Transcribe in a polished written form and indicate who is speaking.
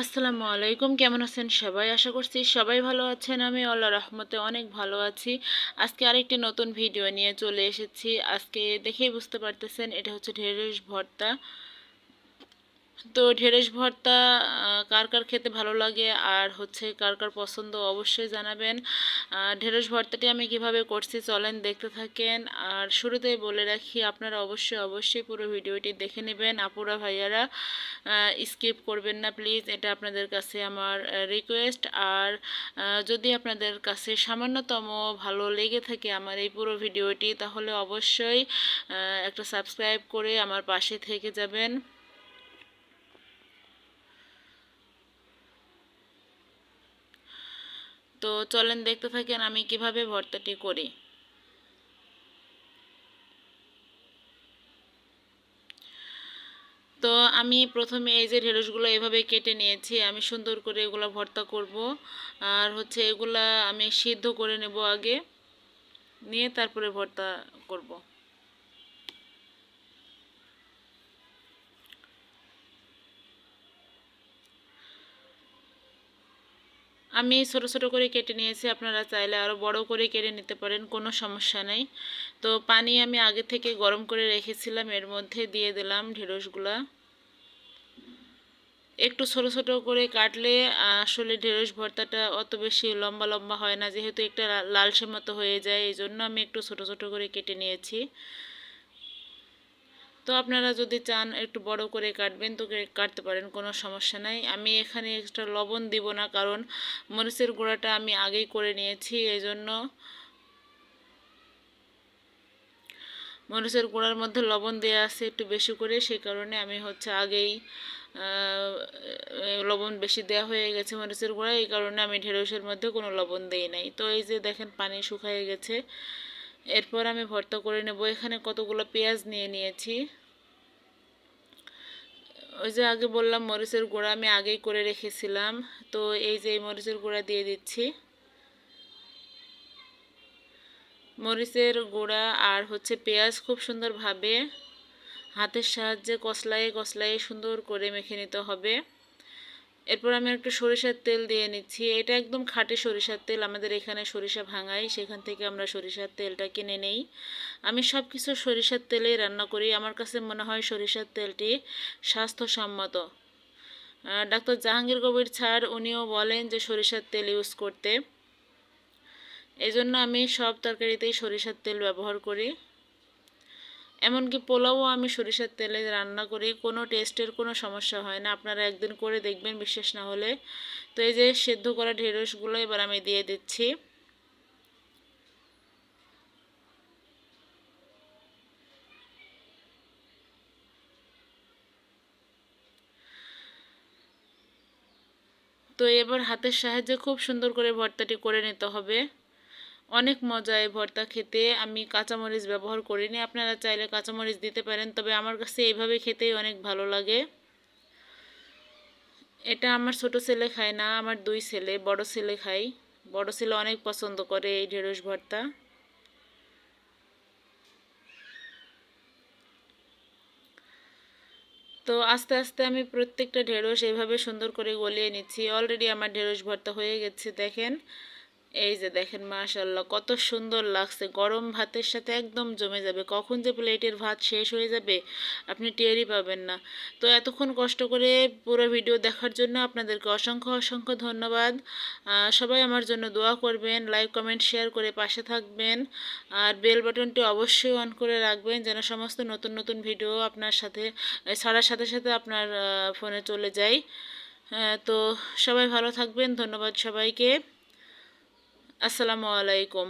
Speaker 1: আসসালামু আলাইকুম। কেমন আছেন সবাই? আশা করছি সবাই ভালো আছেন। আমি আল্লাহর রহমতে অনেক ভালো আছি। আজকে আরেকটি নতুন ভিডিও নিয়ে চলে এসেছি। আজকে দেখেই বুঝতে পারতেছেন এটা হচ্ছে ঢেঁড়স ভর্তা। তো ঢেঁড়স ভর্তা কার কার খেতে ভালো লাগে আর হচ্ছে কার কার পছন্দ অবশ্যই জানাবেন। ঢেঁড়স ভর্তাটি আমি কিভাবে করছি চলেন দেখতে থাকেন। আর শুরুতেই বলে রাখি আপনারা অবশ্যই পুরো ভিডিওটি দেখে নেবেন। আপুরা ভাইয়ারা স্কিপ করবেন না প্লিজ, এটা আপনাদের কাছে আমার রিকোয়েস্ট। আর যদি আপনাদের কাছে সামান্যতম ভালো লেগে থাকে আমার এই পুরো ভিডিওটি, তাহলে অবশ্যই একটা সাবস্ক্রাইব করে আমার পাশে থেকে যাবেন। তো চলেন দেখতে থাকেন আমি কিভাবে ভর্তাটি করি। তো আমি প্রথমে এই যে ঢেঁড়সগুলো এভাবে কেটে নিয়েছি, আমি সুন্দর করে এগুলো ভর্তা করব। আর হচ্ছে এগুলা আমি সিদ্ধ করে নেব আগে, নিয়ে তারপরে ভর্তা করব। আমি ছোট ছোট করে কেটে নিয়েছি, আপনারা চাইলে আরও বড় করে কেটে নিতে পারেন, কোনো সমস্যা নেই। তো পানি আমি আগে থেকে গরম করে রেখেছিলাম, এর মধ্যে দিয়ে দিলাম ঢেঁড়সগুলা। একটু ছোট ছোট করে কাটলে আসলে ঢেঁড়স ভর্তাটা অত বেশি লম্বা লম্বা হয় না, যেহেতু একটা লালচে মতো হয়ে যায়, এই জন্য আমি একটু ছোট ছোট করে কেটে নিয়েছি। তো আপনারা যদি চান একটু বড় করে কাটবেন তো কাটতে পারেন, কোনো সমস্যা নাই। আমি এখানে এক্সট্রা লবণ দিব না, কারণ মরিচের গুঁড়াটা আমি আগেই করে নিয়েছি, এই জন্য মরিচের গুঁড়ার মধ্যে লবণ দেওয়া আছে একটু বেশি করে, সেই কারণে আমি হচ্ছে আগেই লবণ বেশি দেওয়া হয়ে গেছে মরিচের গুঁড়া, এই কারণে আমি ঢেঁড়সের মধ্যে কোনো লবণ দেই নাই। তো এই যে দেখেন পানি শুকিয়ে গেছে, এরপর আমি ভর্তা করে নেব। এখানে কতগুলো পেঁয়াজ নিয়ে নিয়েছি। ওই যে আগে বললাম মরিচের গুঁড়া আমি আগেই করে রেখেছিলাম, তো এই যে এই মরিচের গুঁড়া দিয়ে দিচ্ছি। মরিচের গুঁড়া আর হচ্ছে পেঁয়াজ খুব সুন্দরভাবে হাতের সাহায্যে কসলায় সুন্দর করে মেখে নিতে হবে। এরপর আমি একটু সরিষার তেল দিয়ে নিচ্ছি, এটা একদম খাঁটি সরিষার তেল, আমাদের এখানে সরিষা ভাঙাই, সেখান থেকে আমরা সরিষার তেলটা কিনে নেই। আমি সব কিছু সরিষার তেলেই রান্না করি, আমার কাছে মনে হয় সরিষার তেলটি স্বাস্থ্যসম্মত। ডাক্তার জাহাঙ্গীর কবির স্যার উনিও বলেন যে সরিষার তেল ইউজ করতে, এজন্য আমি সব তরকারিতেই সরিষার তেল ব্যবহার করি। এমনকি পোলাও আমি সরিষার তেলে রান্না করি, কোনো টেস্টের কোনো সমস্যা হয় না, আপনারা একদিন করে দেখবেন বিশ্বাস না হলে। তো এই যে সেদ্ধ করা ঢেঁড়সগুলো এবার আমি দিয়ে দিচ্ছি। তো এবার হাতের সাহায্যে খুব সুন্দর করে ভর্তাটি করে নিতে হবে। অনেক মজা এই ভর্তা খেতে। আমি কাঁচামরিচ ব্যবহার করিনি, আপনারা চাইলে কাঁচামরিচ দিতে পারেন, তবে আমার কাছে এইভাবে খেতেই অনেক ভালো লাগে। এটা আমার ছোট ছেলে খায় না, আমার দুই ছেলে, বড় ছেলে খায়। বড় ছেলে অনেক পছন্দ করে এই ঢেঁড়স ভর্তা। তো আস্তে আস্তে আমি প্রত্যেকটা ঢেঁড়স এইভাবে সুন্দর করে গলিয়ে নিচ্ছি। অলরেডি আমার ঢেঁড়স ভর্তা হয়ে গেছে দেখেন। এই যে দেখেন মাশাআল্লাহ কত সুন্দর লাগছে, গরম ভাতের সাথে একদম জমে যাবে। কখন যে প্লেটের ভাত শেষ হয়ে যাবে আপনি টেরই পাবেন না। তো এতক্ষণ কষ্ট করে পুরো ভিডিও দেখার জন্য আপনাদেরকে অসংখ্য ধন্যবাদ। সবাই আমার জন্য দোয়া করবেন, লাইক কমেন্ট শেয়ার করে পাশে থাকবেন। আর বেল বাটনটি অবশ্যই অন করে রাখবেন, যেন সমস্ত নতুন নতুন ভিডিও আপনার সাথে ছাড়ার সাথে সাথে আপনার ফোনে চলে যায়। তো সবাই ভালো থাকবেন, ধন্যবাদ সবাইকে। আসসালামু আলাইকুম।